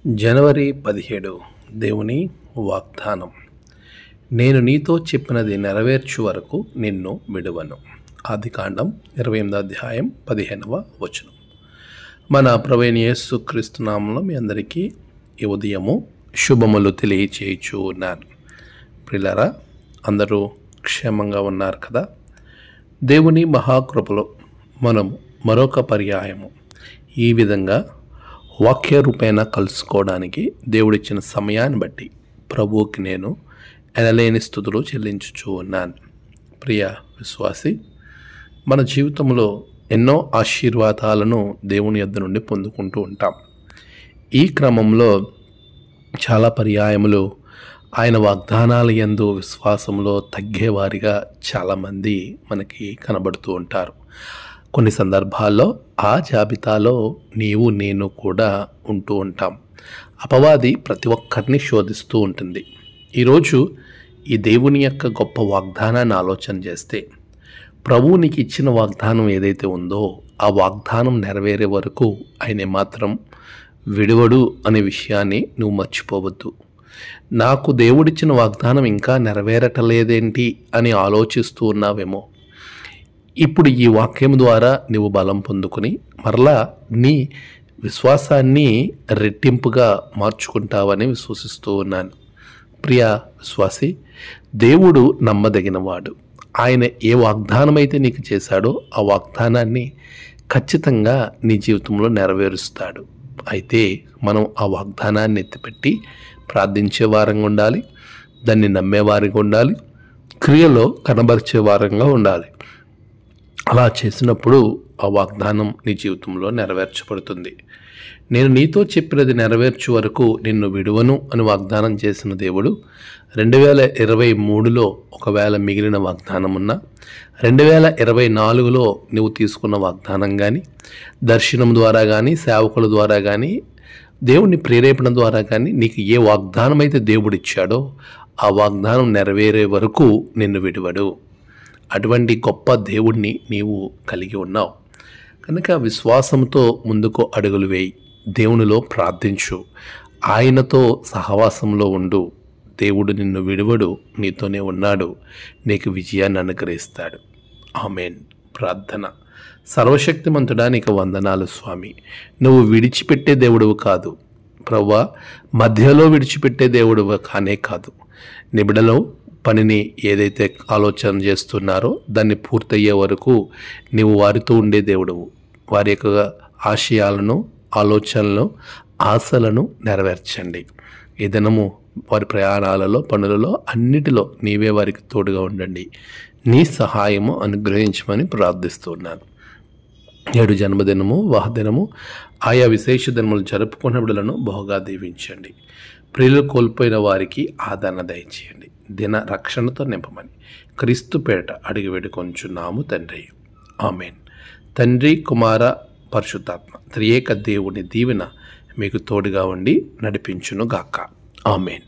జనవరి 17 దేవుని వాగ్దానం. నేను నీతో చెప్పినది నెరవేర్చు వరకు నిన్ను విడువను. ఆదికాండం 28వ అధ్యాయం 15వ వచనం. మన ప్రభువైన యేసుక్రీస్తు నామములో మీ అందరికీ ఈ ఉదయము శుభములు తెలియచేయచ్చు ఉన్నాను. ప్రియులారా, అందరూ క్షేమంగా ఉన్నారు కదా? దేవుని మహాకృపలో మనము మరొక పర్యాయము ఈ విధంగా వాక్య రూపేణ కలుసుకోవడానికి దేవుడిచ్చిన సమయాన్ని బట్టి ప్రభువుకి నేను ఎనలేని స్తుతులు చెల్లించుచూ ఉన్నాను. ప్రియ విశ్వాసి, మన జీవితంలో ఎన్నో ఆశీర్వాదాలను దేవుని యొద్ద నుండి పొందుకుంటూ ఉంటాం. ఈ క్రమంలో చాలా పర్యాయములు ఆయన వాగ్దానాల యందు విశ్వాసంలో తగ్గేవారిగా చాలామంది మనకి కనబడుతూ ఉంటారు. కొన్ని సందర్భాల్లో ఆ జాబితాలో నీవు నేను కూడా ఉంటూ ఉంటాం. అపవాది ప్రతి ఒక్కరిని శోధిస్తూ ఉంటుంది. ఈరోజు ఈ దేవుని యొక్క గొప్ప వాగ్దానాన్ని ఆలోచన చేస్తే, ప్రభువు నీకు ఇచ్చిన వాగ్దానం ఏదైతే ఉందో ఆ వాగ్దానం నెరవేరే వరకు ఆయన మాత్రం విడువడు అనే విషయాన్ని నువ్వు మర్చిపోవద్దు. నాకు దేవుడిచ్చిన వాగ్దానం ఇంకా నెరవేరటలేదేంటి అని ఆలోచిస్తూ ఉన్నావేమో. ఇప్పుడు ఈ వాక్యం ద్వారా నువ్వు బలం పొందుకొని మరలా నీ విశ్వాసాన్ని రెట్టింపుగా మార్చుకుంటావని విశ్వసిస్తూ ఉన్నాను. ప్రియ విశ్వాసి, దేవుడు నమ్మదగినవాడు. ఆయన ఏ వాగ్దానమైతే నీకు చేశాడో ఆ వాగ్దానాన్ని ఖచ్చితంగా నీ జీవితంలో నెరవేరుస్తాడు. అయితే మనం ఆ వాగ్దానాన్ని ఎత్తిపెట్టి ప్రార్థించే వారంగా ఉండాలి, దాన్ని నమ్మేవారిగా ఉండాలి, క్రియలో కనబరిచే వారంగా ఉండాలి. అలా చేసినప్పుడు ఆ వాగ్దానం నీ జీవితంలో నెరవేర్చబడుతుంది. నేను నీతో చెప్పినది నెరవేర్చు వరకు నిన్ను విడువను అని వాగ్దానం చేసిన దేవుడు 2023లో ఒకవేళ మిగిలిన వాగ్దానం ఉన్నా, 2024లో నువ్వు తీసుకున్న వాగ్దానం కానీ, దర్శనం ద్వారా కానీ, సేవకుల ద్వారా కానీ, దేవుని ప్రేరేపణ ద్వారా కానీ నీకు ఏ వాగ్దానం అయితే దేవుడు ఇచ్చాడో ఆ వాగ్దానం నెరవేరే వరకు నిన్ను విడువడు. అటువంటి గొప్ప దేవుణ్ణి నీవు కలిగి ఉన్నావు కనుక విశ్వాసంతో ముందుకు అడుగులు వేయి. దేవునిలో ప్రార్థించు, ఆయనతో సహవాసంలో ఉండు. దేవుడు నిన్ను విడువడు, నీతోనే ఉన్నాడు, నీకు విజయాన్ని అనుగ్రహిస్తాడు. ఆమేన్. ప్రార్థన. సర్వశక్తిమంతుడా, నీకు వందనాలు స్వామి. నువ్వు విడిచిపెట్టే దేవుడువు కాదు ప్రభువా, మధ్యలో విడిచిపెట్టే దేవుడువు కానే కాదు. నిబిడలో పనిని ఏదైతే ఆలోచన చేస్తున్నారో దాన్ని పూర్తయ్యే వరకు నీవు వారితో ఉండే దేవుడువు. వారి యొక్క ఆశయాలను, ఆలోచనలను, ఆశలను నెరవేర్చండి. ఈ దినము వారి ప్రయాణాలలో, పనులలో అన్నిటిలో నీవే వారికి తోడుగా ఉండండి. నీ సహాయము అనుగ్రహించమని ప్రార్థిస్తున్నాను. 7 జన్మదినము, వాహదినము, ఆయా విశేష దినములు జరుపుకున్న బిడ్డలను బహుగా దీవించండి. ప్రియులు కోల్పోయిన వారికి ఆదరణ దయచేయండి. దిన రక్షణతో నింపమని క్రీస్తు పేరిట అడిగి వేడుకొంచున్నాము తండ్రి. ఆమేన్. తండ్రి, కుమార, పరిశుద్ధాత్మ త్రియేక దేవుని దీవెన మీకు తోడుగా ఉండి నడిపించును గాక. ఆమేన్.